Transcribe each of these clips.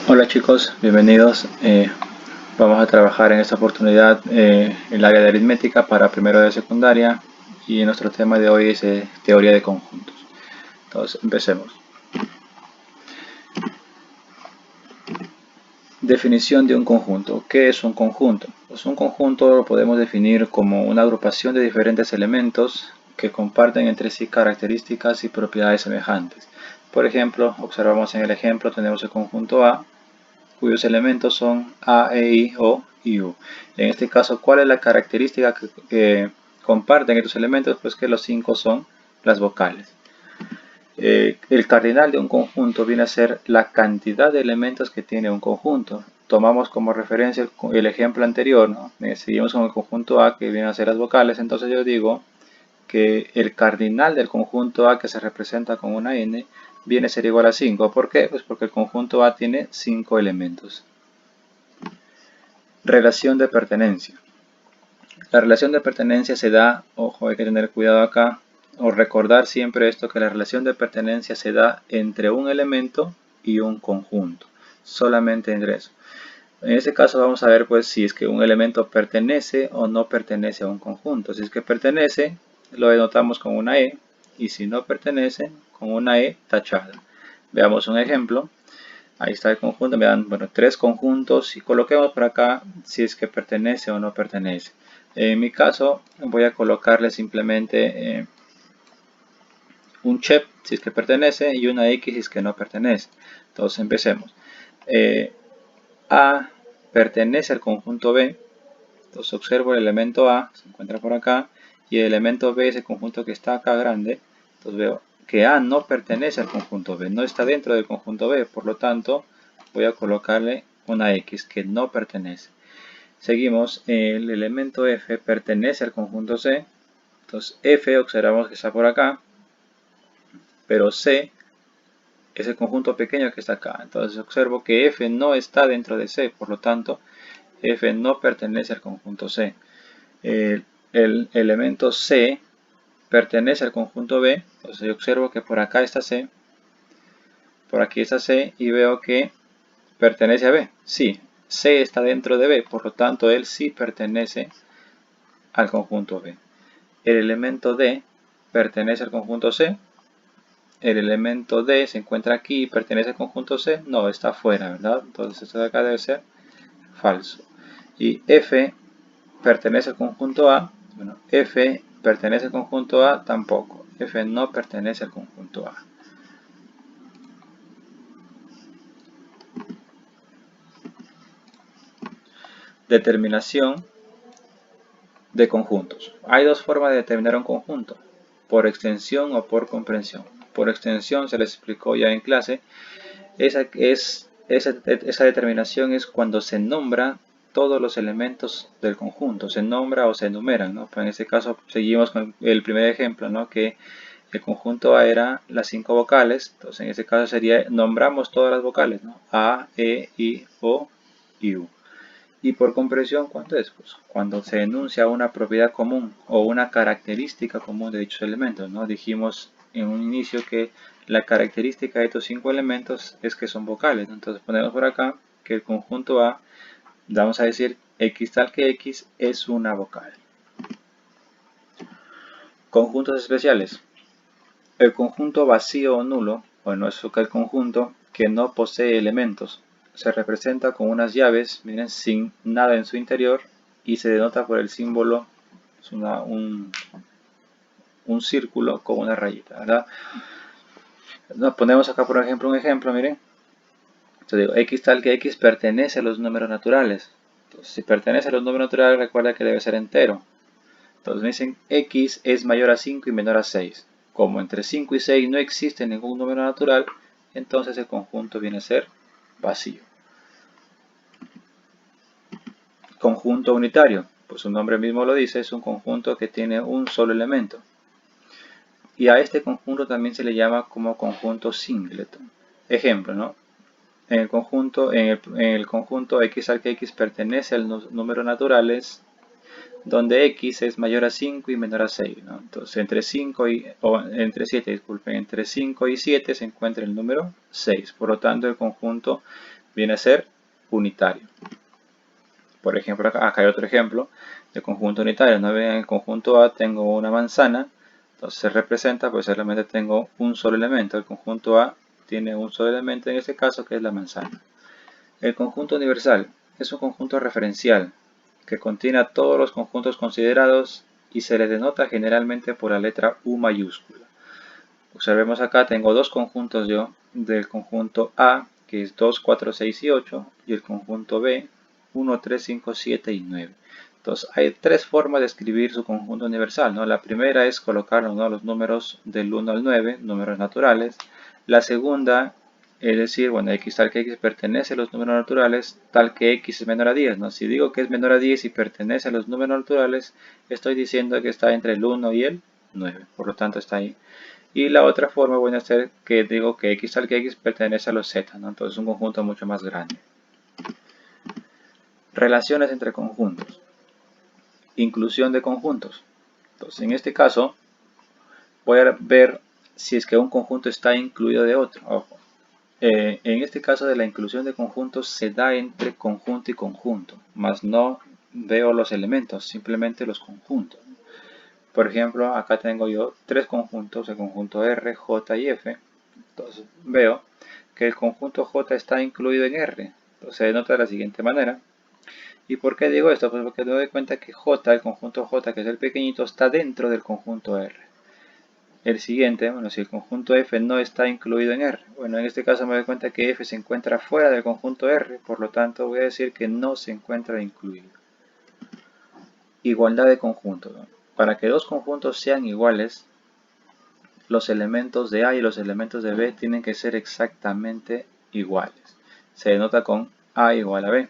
Hola chicos, bienvenidos. Vamos a trabajar en esta oportunidad en el área de aritmética para primero de secundaria y nuestro tema de hoy es teoría de conjuntos. Entonces, empecemos. Definición de un conjunto. ¿Qué es un conjunto? Pues un conjunto lo podemos definir como una agrupación de diferentes elementos que comparten entre sí características y propiedades semejantes. Por ejemplo, observamos en el ejemplo, tenemos el conjunto A, cuyos elementos son A, E, I, O y U. En este caso, ¿cuál es la característica que comparten estos elementos? Pues que los 5 son las vocales. El cardinal de un conjunto viene a ser la cantidad de elementos que tiene un conjunto. Tomamos como referencia el ejemplo anterior, ¿no? Seguimos con el conjunto A que viene a ser las vocales, entonces yo digo que el cardinal del conjunto A que se representa con una n viene a ser igual a 5. ¿Por qué? Pues porque el conjunto A tiene 5 elementos. Relación de pertenencia. La relación de pertenencia se da, ojo, hay que tener cuidado acá, o recordar siempre esto, que la relación de pertenencia se da entre un elemento y un conjunto, solamente entre eso. En este caso vamos a ver pues si es que un elemento pertenece o no pertenece a un conjunto. Si es que pertenece, lo denotamos con una E, y si no pertenece, con una E tachada. Veamos un ejemplo. Ahí está el conjunto, me dan tres conjuntos y coloquemos por acá si es que pertenece o no pertenece. En mi caso voy a colocarle simplemente un check si es que pertenece y una X si es que no pertenece. Entonces empecemos. A pertenece al conjunto B. Entonces observo el elemento A, se encuentra por acá, y el elemento B es el conjunto que está acá grande. Entonces veo que A no pertenece al conjunto B, no está dentro del conjunto B, por lo tanto voy a colocarle una X que no pertenece. Seguimos, el elemento F pertenece al conjunto C, entonces F observamos que está por acá, pero C es el conjunto pequeño que está acá. Entonces observo que F no está dentro de C, por lo tanto F no pertenece al conjunto C. El elemento C pertenece al conjunto B, entonces yo observo que por acá está C, por aquí está C y veo que pertenece a B. Sí, C está dentro de B, por lo tanto él sí pertenece al conjunto B. El elemento D pertenece al conjunto C. El elemento D se encuentra aquí y pertenece al conjunto C. No, está afuera, ¿verdad? Entonces esto de acá debe ser falso. Y F pertenece al conjunto A. Bueno, F pertenece al conjunto A tampoco. F no pertenece al conjunto A. Determinación de conjuntos. Hay dos formas de determinar un conjunto, por extensión o por comprensión. Por extensión se les explicó ya en clase. Esa determinación es cuando se nombra todos los elementos del conjunto, se nombra o se enumeran, ¿no? Pues en este caso seguimos con el primer ejemplo, ¿no? Que el conjunto A era las 5 vocales, entonces en este caso sería, nombramos todas las vocales, ¿no? A, E, I, O y U. Y por comprensión, ¿cuánto es? Pues cuando se enuncia una propiedad común o una característica común de dichos elementos, ¿no? Dijimos en un inicio que la característica de estos 5 elementos es que son vocales, ¿no? Entonces ponemos por acá que el conjunto A, vamos a decir X tal que X es una vocal. Conjuntos especiales. El conjunto vacío o nulo, bueno, es el conjunto que no posee elementos. Se representa con unas llaves, miren, sin nada en su interior y se denota por el símbolo, es un círculo con una rayita, ¿verdad? Nos ponemos acá por ejemplo un ejemplo, miren. Entonces digo, X tal que X pertenece a los números naturales. Entonces, si pertenece a los números naturales, recuerda que debe ser entero. Entonces me dicen X es mayor a 5 y menor a 6. Como entre 5 y 6 no existe ningún número natural, entonces el conjunto viene a ser vacío. Conjunto unitario, pues su nombre mismo lo dice, es un conjunto que tiene un solo elemento. Y a este conjunto también se le llama como conjunto singleton. Ejemplo, ¿no? En el conjunto X al que X pertenece a los números naturales, donde X es mayor a 5 y menor a 6, ¿no? Entonces entre 7, entre 5 y 7 se encuentra el número 6. Por lo tanto, el conjunto viene a ser unitario. Por ejemplo, acá hay otro ejemplo de conjunto unitario. ¿No ven? En el conjunto A tengo una manzana, entonces se representa, pues solamente tengo un solo elemento. El conjunto A tiene un solo elemento en este caso, que es la manzana. El conjunto universal es un conjunto referencial que contiene a todos los conjuntos considerados y se le denota generalmente por la letra U mayúscula. Observemos acá, tengo dos conjuntos yo del conjunto A, que es 2, 4, 6 y 8, y el conjunto B, 1, 3, 5, 7 y 9. Entonces, hay tres formas de escribir su conjunto universal, ¿no? La primera es colocar, ¿no?, los números del 1 al 9, números naturales. La segunda es decir, bueno, x tal que x pertenece a los números naturales, tal que x es menor a 10, ¿no? Si digo que es menor a 10 y pertenece a los números naturales, estoy diciendo que está entre el 1 y el 9, por lo tanto está ahí. Y la otra forma voy a hacer que digo que x tal que x pertenece a los z, ¿no? Entonces es un conjunto mucho más grande. Relaciones entre conjuntos. Inclusión de conjuntos. Entonces en este caso voy a ver si es que un conjunto está incluido de otro. Ojo. En este caso de la inclusión de conjuntos se da entre conjunto y conjunto, más no veo los elementos, simplemente los conjuntos. Por ejemplo, acá tengo yo tres conjuntos, el conjunto R, J y F. Entonces veo que el conjunto J está incluido en R. Entonces se denota de la siguiente manera. ¿Y por qué digo esto? Pues porque me doy cuenta que J, el conjunto J, que es el pequeñito, está dentro del conjunto R. El siguiente, bueno, si el conjunto F no está incluido en R, bueno, en este caso me doy cuenta que F se encuentra fuera del conjunto R, por lo tanto voy a decir que no se encuentra incluido. Igualdad de conjuntos, ¿no? Para que dos conjuntos sean iguales, los elementos de A y los elementos de B tienen que ser exactamente iguales. Se denota con A igual a B.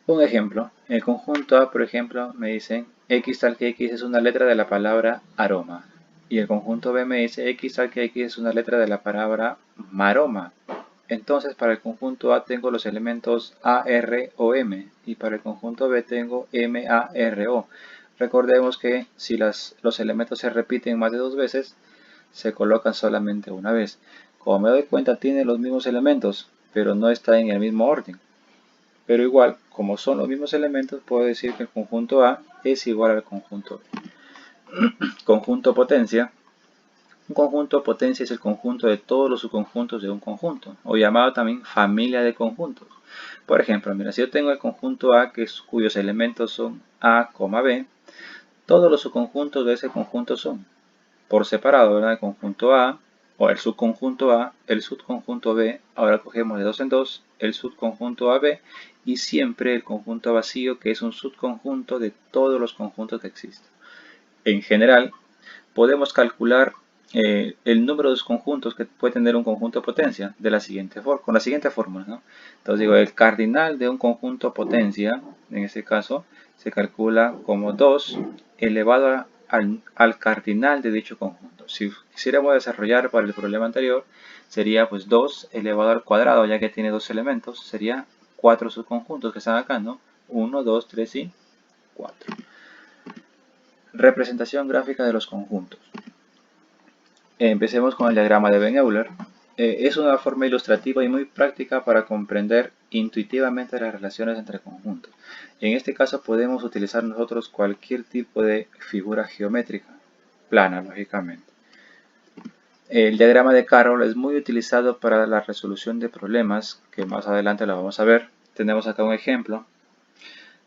Un ejemplo, en el conjunto A, por ejemplo, me dicen X tal que X es una letra de la palabra aroma. Y el conjunto B me dice X tal que X es una letra de la palabra maroma. Entonces para el conjunto A tengo los elementos A, R o M. Y para el conjunto B tengo M, A, R, O. Recordemos que si los elementos se repiten más de dos veces, se colocan solamente una vez. Como me doy cuenta, tiene los mismos elementos, pero no está en el mismo orden. Pero igual, como son los mismos elementos, puedo decir que el conjunto A es igual al conjunto B. Conjunto potencia. Un conjunto potencia es el conjunto de todos los subconjuntos de un conjunto, o llamado también familia de conjuntos. Por ejemplo, mira, si yo tengo el conjunto A cuyos elementos son A, B, todos los subconjuntos de ese conjunto son, por separado, ¿verdad?, el conjunto A, o el subconjunto A, el subconjunto B, ahora cogemos de dos en dos, el subconjunto AB, y siempre el conjunto vacío, que es un subconjunto de todos los conjuntos que existen. En general, podemos calcular el número de conjuntos que puede tener un conjunto potencia de la siguiente con la siguiente fórmula, ¿no? Entonces digo, el cardinal de un conjunto potencia, en este caso, se calcula como 2 elevado al cardinal de dicho conjunto. Si quisiéramos desarrollar para el problema anterior, sería pues 2 elevado al cuadrado, ya que tiene dos elementos, sería 4 subconjuntos que están acá, ¿no? 1, 2, 3 y 4. Representación gráfica de los conjuntos. Empecemos con el diagrama de Ben-Euler. Es una forma ilustrativa y muy práctica para comprender intuitivamente las relaciones entre conjuntos. En este caso podemos utilizar nosotros cualquier tipo de figura geométrica, plana lógicamente. El diagrama de Carroll es muy utilizado para la resolución de problemas, que más adelante lo vamos a ver. Tenemos acá un ejemplo.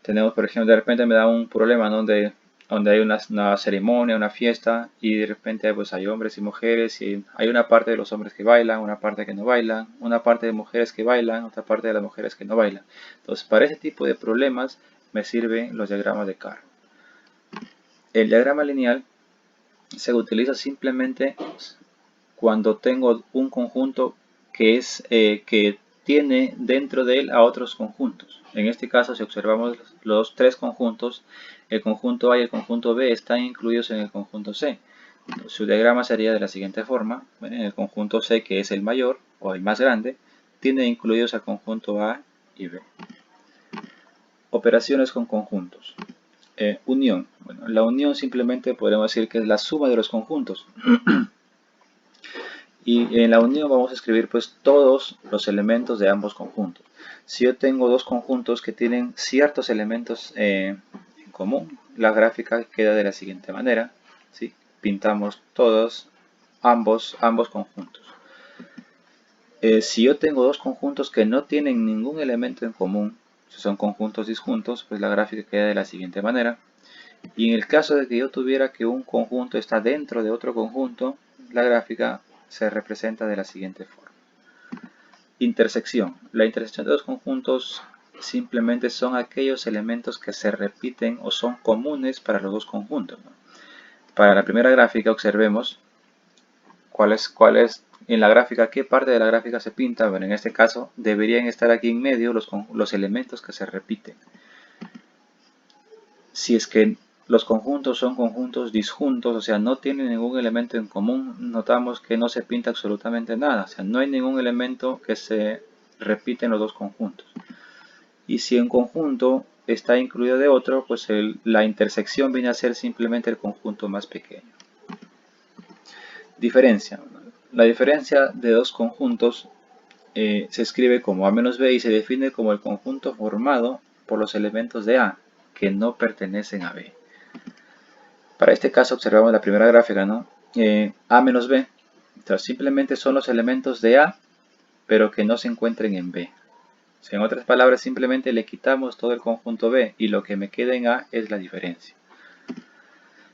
Tenemos, por ejemplo, de repente me da un problema donde hay una ceremonia, una fiesta, y de repente pues hay hombres y mujeres, y hay una parte de los hombres que bailan, una parte que no bailan, una parte de mujeres que bailan, otra parte de las mujeres que no bailan. Entonces, para ese tipo de problemas me sirven los diagramas de Carroll. El diagrama lineal se utiliza simplemente cuando tengo un conjunto que tiene dentro de él a otros conjuntos. En este caso, si observamos los tres conjuntos, el conjunto A y el conjunto B están incluidos en el conjunto C. Su diagrama sería de la siguiente forma. En el conjunto C, que es el mayor o el más grande, tiene incluidos al conjunto A y B. Operaciones con conjuntos. Unión. Bueno, la unión simplemente podemos decir que es la suma de los conjuntos. Y en la unión vamos a escribir pues todos los elementos de ambos conjuntos. Si yo tengo dos conjuntos que tienen ciertos elementos en común, la gráfica queda de la siguiente manera, ¿sí? Pintamos todos ambos conjuntos. Si yo tengo dos conjuntos que no tienen ningún elemento en común, si son conjuntos disjuntos, pues la gráfica queda de la siguiente manera. Y en el caso de que yo tuviera que un conjunto está dentro de otro conjunto, la gráfica se representa de la siguiente forma. Intersección. La intersección de dos conjuntos simplemente son aquellos elementos que se repiten o son comunes para los dos conjuntos, ¿no? Para la primera gráfica observemos cuál es en la gráfica, qué parte de la gráfica se pinta. Bueno, en este caso deberían estar aquí en medio los elementos que se repiten. Si es que los conjuntos son conjuntos disjuntos, o sea, no tienen ningún elemento en común, notamos que no se pinta absolutamente nada. O sea, no hay ningún elemento que se repite en los dos conjuntos. Y si un conjunto está incluido de otro, pues la intersección viene a ser simplemente el conjunto más pequeño. Diferencia. La diferencia de dos conjuntos se escribe como A menos B y se define como el conjunto formado por los elementos de A que no pertenecen a B. Para este caso observamos la primera gráfica, ¿no? A menos B, entonces simplemente son los elementos de A, pero que no se encuentren en B. O sea, en otras palabras, simplemente le quitamos todo el conjunto B y lo que me queda en A es la diferencia.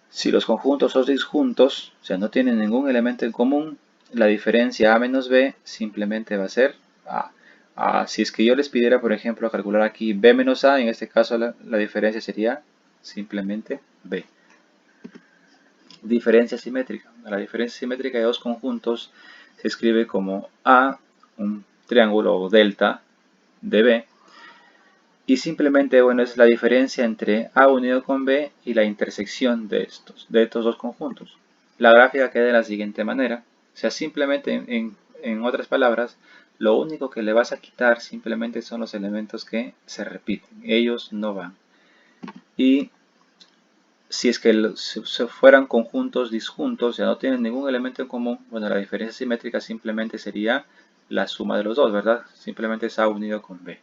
Si los conjuntos son disjuntos, o sea, no tienen ningún elemento en común, la diferencia A menos B simplemente va a ser A. Si es que yo les pidiera, por ejemplo, calcular aquí B menos A, en este caso la diferencia sería simplemente B. Diferencia simétrica. La diferencia simétrica de dos conjuntos se escribe como A, un triángulo o delta de B, y simplemente, bueno, es la diferencia entre A unido con B y la intersección de estos dos conjuntos. La gráfica queda de la siguiente manera. O sea, simplemente, en otras palabras, lo único que le vas a quitar simplemente son los elementos que se repiten. Ellos no van. Y si es que fueran conjuntos disjuntos, ya no tienen ningún elemento en común, bueno, la diferencia simétrica simplemente sería la suma de los dos, ¿verdad? Simplemente es A unido con B.